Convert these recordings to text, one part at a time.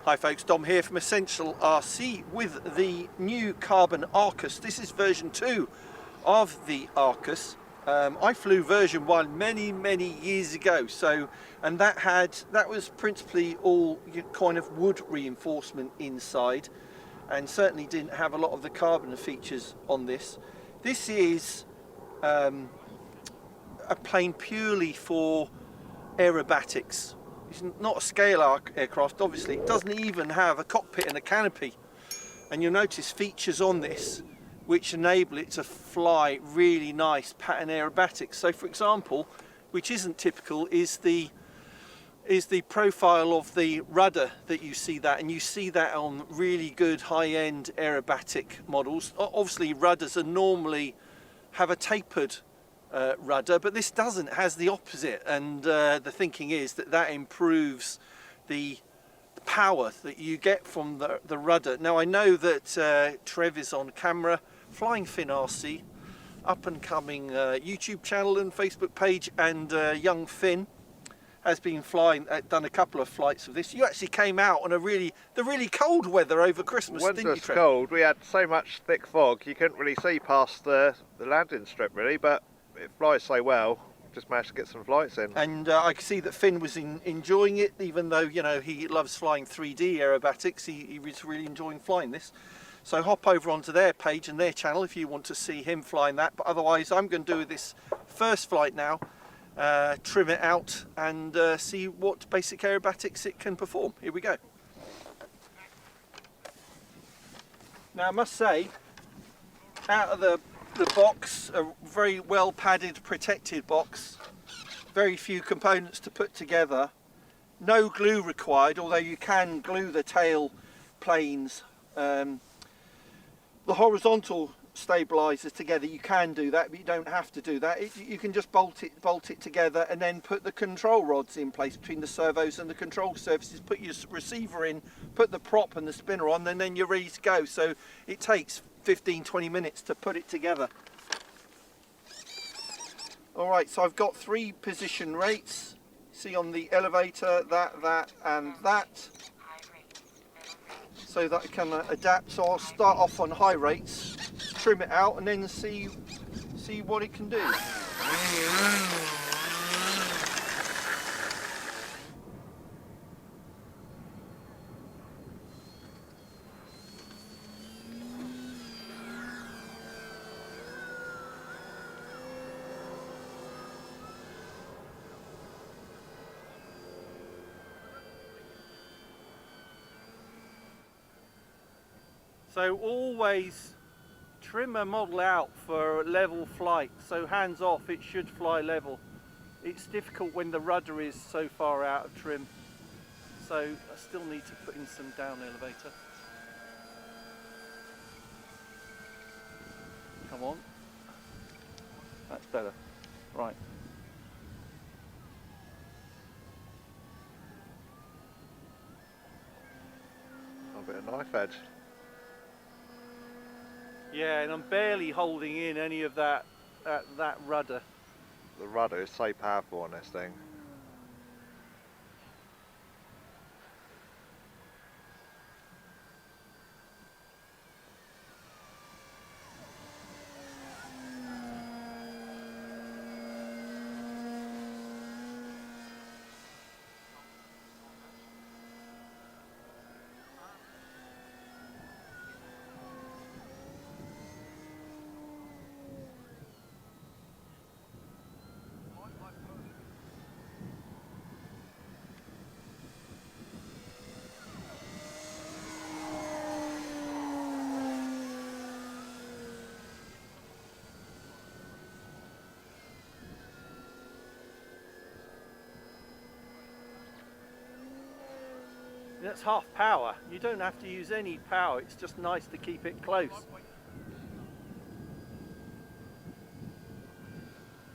Hi folks, Dom here from Essential RC with the new carbon Arcus. This is version 2 of the Arcus. I flew version 1 many years ago, and that was principally all kind of wood reinforcement inside, and certainly didn't have a lot of the carbon features on this. This is a plane purely for aerobatics. It's not a scale aircraft, obviously. It doesn't even have a cockpit and a canopy. And you'll notice features on this which enable it to fly really nice pattern aerobatics. So for example, which isn't typical, is the profile of the rudder that you see that, and you see that on really good high-end aerobatic models. Obviously rudders are normally have a tapered rudder, but this doesn't, it has the opposite, and the thinking is that improves the power that you get from the rudder. Now I know that Trevor's on camera, Flying Finn RC, up and coming YouTube channel and Facebook page, and young Finn has been flying, done a couple of flights of this. You actually came out on the really cold weather over Christmas, didn't you, Trevor? Cold. We had so much thick fog you couldn't really see past the landing strip really, but it flies so well, just managed to get some flights in. And I could see that Finn was enjoying it, even though, you know, he loves flying 3D aerobatics. He was really enjoying flying this. So hop over onto their page and their channel if you want to see him flying that. But otherwise, I'm going to do this first flight now, trim it out and see what basic aerobatics it can perform. Here we go. Now I must say, out of the box, a very well padded, protected box, very few components to put together, no glue required, although you can glue the tail planes, the horizontal stabilizers together. You can do that, but you don't have to do that. You can just bolt it together and then put the control rods in place between the servos and the control surfaces, put your receiver in, put the prop and the spinner on, and then you're ready to go. So it takes 15-20 minutes to put it together. Alright, so I've got 3 position rates. See on the elevator, that and that, so that I can adapt. So I'll start off on high rates, trim it out, and then see what it can do. So always trim a model out for level flight, so hands off, it should fly level. It's difficult when the rudder is so far out of trim, so I still need to put in some down elevator. Come on, that's better, right. A bit of knife edge. Yeah, and I'm barely holding in any of that rudder. The rudder is so powerful on this thing. That's half power. You don't have to use any power, it's just nice to keep it close.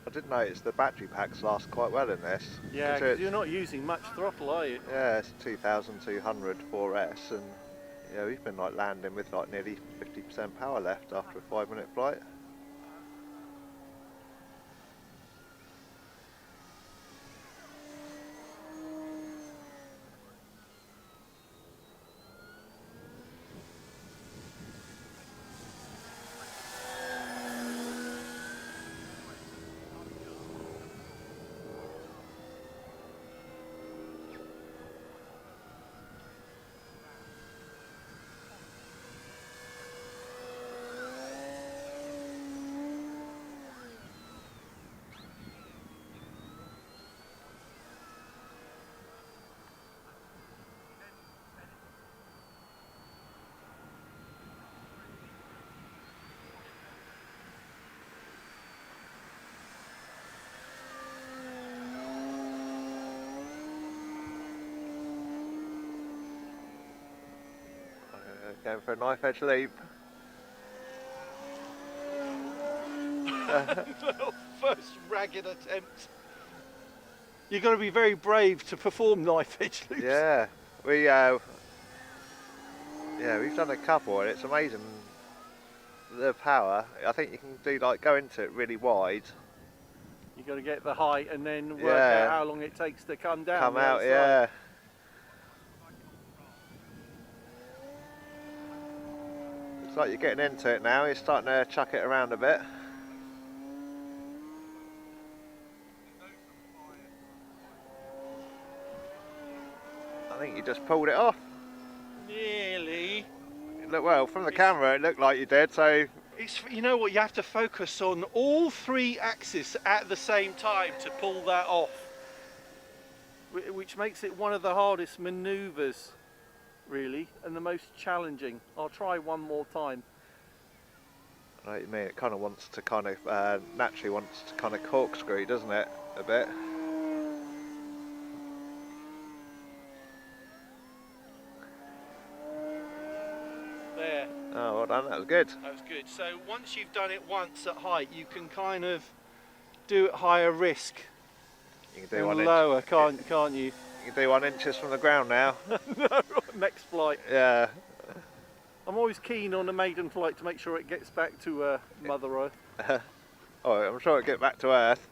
I did notice the battery packs last quite well in this. Yeah, because you're not using much throttle, are you? Yeah, it's 2200 4S, and yeah, we've been like landing with like nearly 50% power left after a 5-minute flight. Going for a knife edge leap. First ragged attempt. You've got to be very brave to perform knife edge loops. Yeah, we've done a couple and it's amazing the power. I think you can do like go into it really wide. You've got to get the height and then work out how long it takes to come down. Come out, yeah. Looks like you're getting into it now. You're starting to chuck it around a bit. I think you just pulled it off. Nearly. Look, well, from the camera it looked like you did, so... It's, you know what, you have to focus on all three axes at the same time to pull that off. Which makes it one of the hardest manoeuvres, really, and the most challenging. I'll try one more time. I know what you mean, it kind of wants to kind of, naturally wants to kind of corkscrew, doesn't it, a bit? There. Oh, well done, that was good. That was good. So once you've done it once at height, you can kind of do it higher risk You can do and 1 inch. lower, can't you? You can do 1 inches from the ground now. No, next flight. Yeah. I'm always keen on a maiden flight to make sure it gets back to Mother Earth. Oh, I'm sure it'll get back to Earth.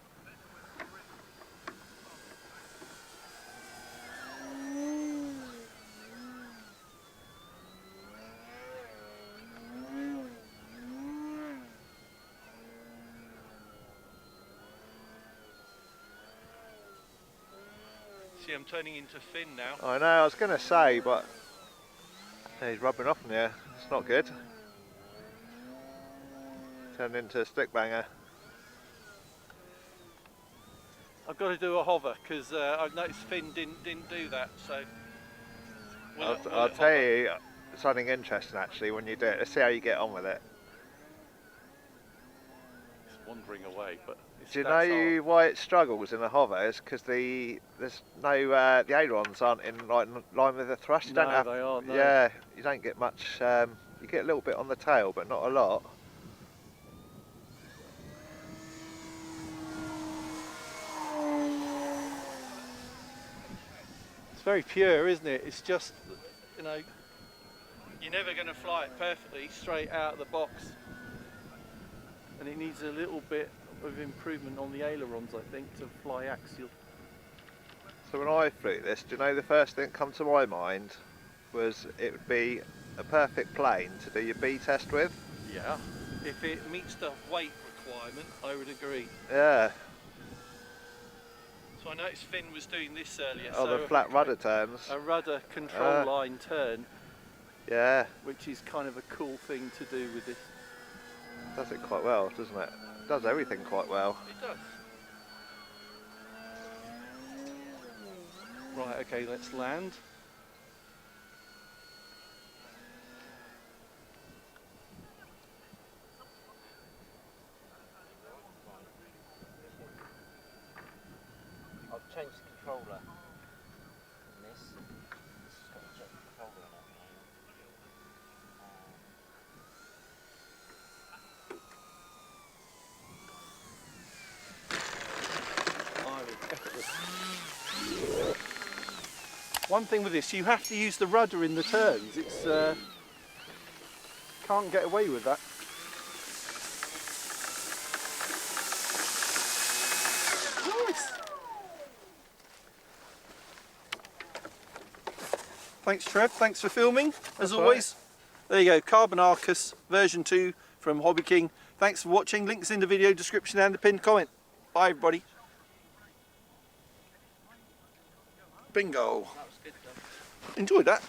See, I'm turning into Finn now. I know, I was going to say, but he's rubbing off on you. It's not good. Turned into a stick banger. I've got to do a hover because I've noticed Finn didn't do that. So I'll tell you something interesting actually when you do it. Let's see how you get on with it. It's wandering away, but it's Do you know why it struggles in a hover? It's because the ailerons aren't in line with the thrust. You No, don't have, they aren't, no. Yeah, you don't get much. You get a little bit on the tail, but not a lot. It's very pure, isn't it? It's just, you know, you're never going to fly it perfectly straight out of the box, and it needs a little bit of improvement on the ailerons, I think, to fly axial. So when I flew this, do you know the first thing that come to my mind was it would be a perfect plane to do your B test with? Yeah, if it meets the weight requirement, I would agree. Yeah. So I noticed Finn was doing this earlier. Oh, so the flat rudder turns. A rudder control line turn, Yeah. which is kind of a cool thing to do with this. Does it quite well, doesn't it? It does everything quite well. It does. Right, okay, let's land. I've changed the controller in this. This has got a jet controller in it. One thing with this, you have to use the rudder in the turns. It's can't get away with that. Nice. Thanks, Trev. Thanks for filming, as always. There you go, Carbon Arcus version 2 from Hobby King. Thanks for watching. Links in the video description and the pinned comment. Bye, everybody. Bingo. That was good, though. Enjoyed that.